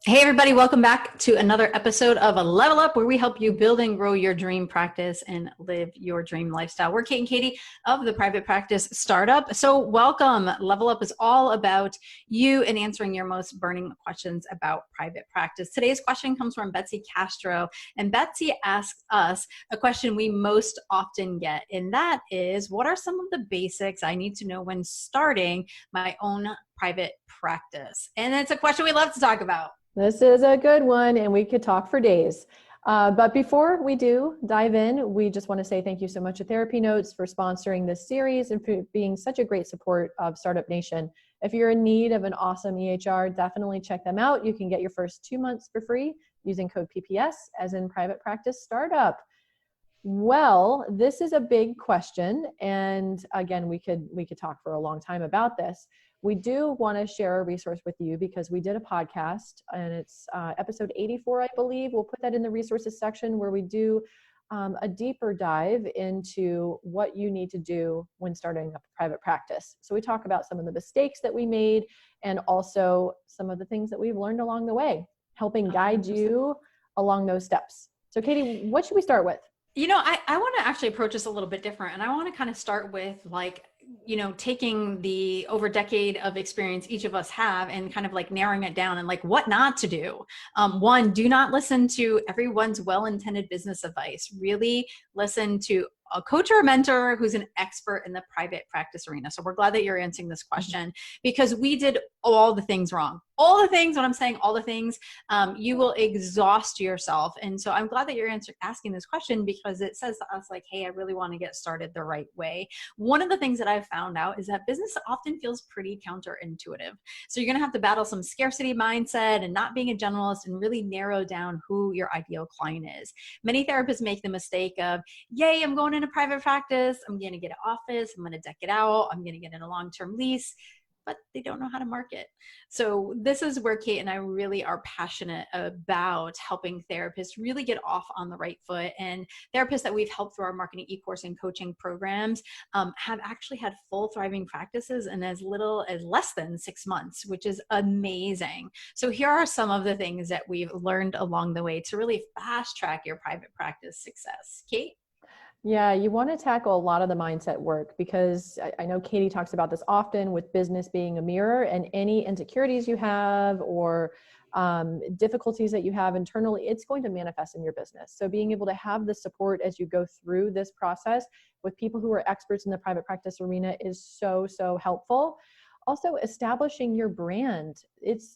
Hey everybody, welcome back to another episode of a Level Up where we help you build and grow your dream practice and live your dream lifestyle. We're Kate and Katie of the Private Practice Startup. So welcome. Level Up is all about you and answering your most burning questions about private practice. Today's question comes from Betsy Castro, and Betsy asks us a question we most often get, and that is, what are some of the basics I need to know when starting my own private practice? And it's a question we love to talk about. This is a good one, and we could talk for days. But before we do dive in, we just want to say thank you so much to TherapyNotes for sponsoring this series and for being such a great support of Startup Nation. If you're in need of an awesome EHR, definitely check them out. You can get your first 2 months for free using code PPS, as in Private Practice Startup. Well, this is a big question, and again, we could talk for a long time about this. We do want to share a resource with you because we did a podcast, and it's episode 84, I believe. We'll put that in the resources section where we do a deeper dive into what you need to do when starting a private practice. So we talk about some of the mistakes that we made and also some of the things that we've learned along the way, helping guide you along those steps. So Katie, what should we start with? I want to actually approach this a little bit different. And I want to kind of start with taking the over decade of experience each of us have and kind of like narrowing it down and like what not to do. One, do not listen to everyone's well-intended business advice. Really listen to a coach or a mentor who's an expert in the private practice arena. So we're glad that you're answering this question because we did all the things wrong. All the things, when I'm saying all the things, you will exhaust yourself. And so I'm glad that you're asking this question because it says to us like, hey, I really want to get started the right way. One of the things that I've found out is that business often feels pretty counterintuitive. So you're going to have to battle some scarcity mindset and not being a generalist and really narrow down who your ideal client is. Many therapists make the mistake of, yay, I'm going in a private practice. I'm going to get an office. I'm going to deck it out. I'm going to get in a long-term lease, but they don't know how to market. So this is where Kate and I really are passionate about helping therapists really get off on the right foot. And therapists that we've helped through our marketing e-course and coaching programs have actually had full thriving practices in as little as less than 6 months, which is amazing. So here are some of the things that we've learned along the way to really fast track your private practice success. Kate? Yeah, you want to tackle a lot of the mindset work because I know Katie talks about this often with business being a mirror, and any insecurities you have or difficulties that you have internally, it's going to manifest in your business. So being able to have the support as you go through this process with people who are experts in the private practice arena is so, so helpful. Also, establishing your brand.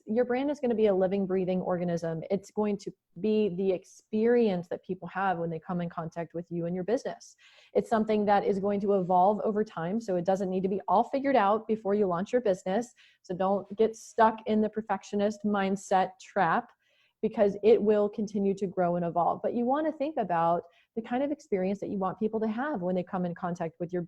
Your brand is going to be a living, breathing organism. It's going to be the experience that people have when they come in contact with you and your business. It's something that is going to evolve over time, so it doesn't need to be all figured out before you launch your business. So don't get stuck in the perfectionist mindset trap because it will continue to grow and evolve. But you want to think about the kind of experience that you want people to have when they come in contact with your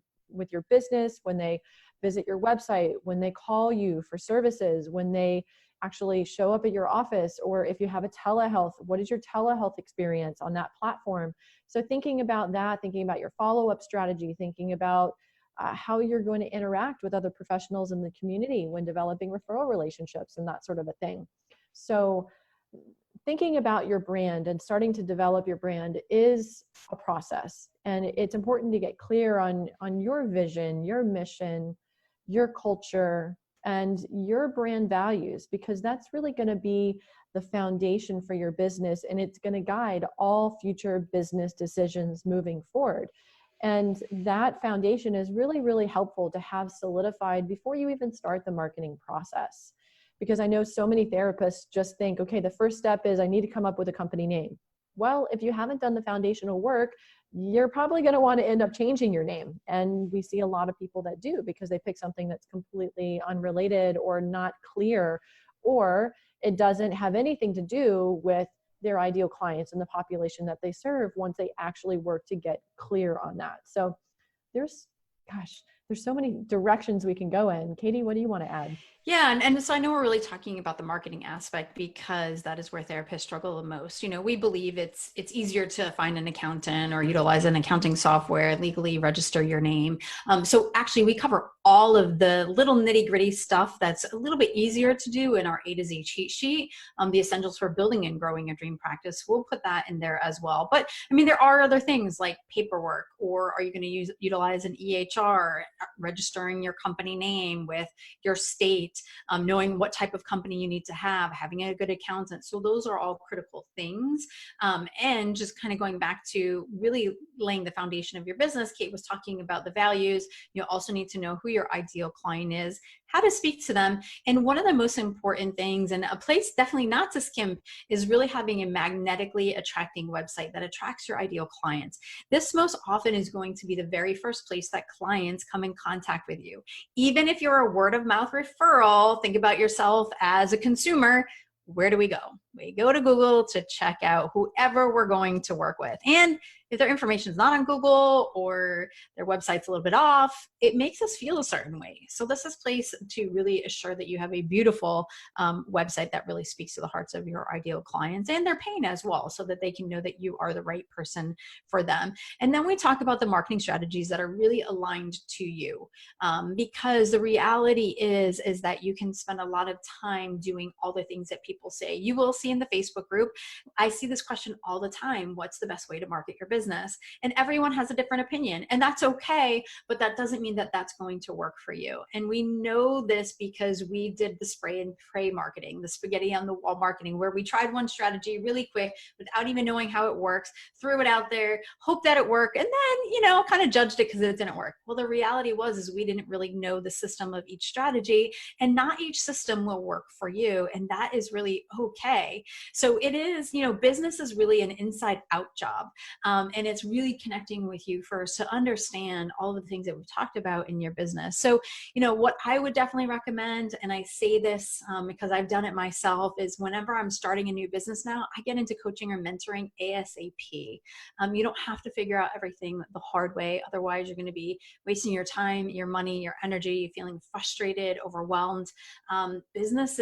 business, when they visit your website, when they call you for services, when they actually show up at your office, or if you have a telehealth, what is your telehealth experience on that platform? So thinking about that, thinking about your follow-up strategy, thinking about how you're going to interact with other professionals in the community when developing referral relationships and that sort of a thing. So thinking about your brand and starting to develop your brand is a process. And it's important to get clear on your vision, your mission, your culture, and your brand values, because that's really going to be the foundation for your business, and it's going to guide all future business decisions moving forward. And that foundation is really, really helpful to have solidified before you even start the marketing process. Because I know so many therapists just think, okay, the first step is I need to come up with a company name. Well, if you haven't done the foundational work, you're probably going to want to end up changing your name. And we see a lot of people that do because they pick something that's completely unrelated or not clear, or it doesn't have anything to do with their ideal clients and the population that they serve once they actually work to get clear on that. So there's there's so many directions we can go in. Katie, what do you want to add? Yeah. And so I know we're really talking about the marketing aspect because that is where therapists struggle the most. We believe it's easier to find an accountant or utilize an accounting software, legally register your name. So actually we cover all of the little nitty gritty stuff that's a little bit easier to do in our A to Z cheat sheet. The essentials for building and growing a dream practice. We'll put that in there as well. But I mean, there are other things like paperwork, or are you going to utilize an EHR, registering your company name with your state, knowing what type of company you need to have, having a good accountant. So those are all critical things. And just kind of going back to really laying the foundation of your business, Kate was talking about the values. You also need to know who your ideal client is, how to speak to them. And one of the most important things, and a place definitely not to skimp, is really having a magnetically attracting website that attracts your ideal clients. This most often is going to be the very first place that clients come in contact with you. Even if you're a word of mouth referral, think about yourself as a consumer. Where do we go? We go to Google to check out whoever we're going to work with. And if their information is not on Google or their website's a little bit off, it makes us feel a certain way. So this is a place to really assure that you have a beautiful website that really speaks to the hearts of your ideal clients and their pain as well, so that they can know that you are the right person for them. And then we talk about the marketing strategies that are really aligned to you, because the reality is that you can spend a lot of time doing all the things that people say. You will see in the Facebook group, I see this question all the time: what's the best way to market your business? And everyone has a different opinion, and that's okay, but that doesn't mean that that's going to work for you. And we know this because we did the spray and pray marketing, the spaghetti on the wall marketing, where we tried one strategy really quick without even knowing how it works, threw it out there, hoped that it worked, and then, kind of judged it because it didn't work. Well, the reality was we didn't really know the system of each strategy, and not each system will work for you. And that is really okay. So it is, business is really an inside out job. And it's really connecting with you first to understand all of the things that we've talked about in your business. So, what I would definitely recommend, and I say this because I've done it myself, is whenever I'm starting a new business now, I get into coaching or mentoring ASAP. You don't have to figure out everything the hard way. Otherwise, you're going to be wasting your time, your money, your energy, feeling frustrated, overwhelmed. Business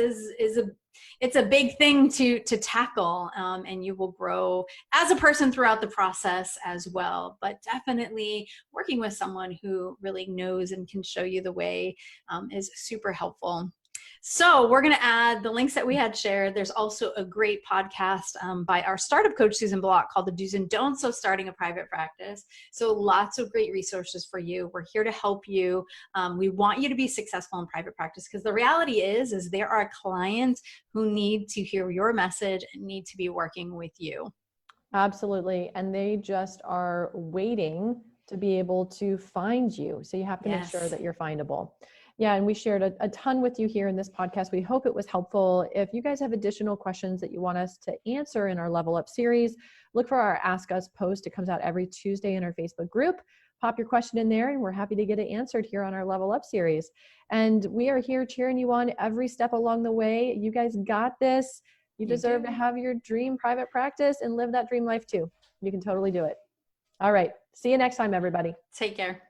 it's a big thing to tackle, and you will grow as a person throughout the process as well. But definitely working with someone who really knows and can show you the way is super helpful. So we're going to add the links that we had shared. There's also a great podcast by our startup coach, Susan Block, called The Do's and Don'ts of Starting a Private Practice. So lots of great resources for you. We're here to help you. We want you to be successful in private practice, because the reality is there are clients who need to hear your message and need to be working with you. Absolutely. And they just are waiting to be able to find you. So you have to make sure that you're findable. Yeah, and we shared a ton with you here in this podcast. We hope it was helpful. If you guys have additional questions that you want us to answer in our Level Up series, look for our Ask Us post. It comes out every Tuesday in our Facebook group. Pop your question in there, and we're happy to get it answered here on our Level Up series. And we are here cheering you on every step along the way. You guys got this. You deserve to have your dream private practice and live that dream life too. You can totally do it. All right. See you next time, everybody. Take care.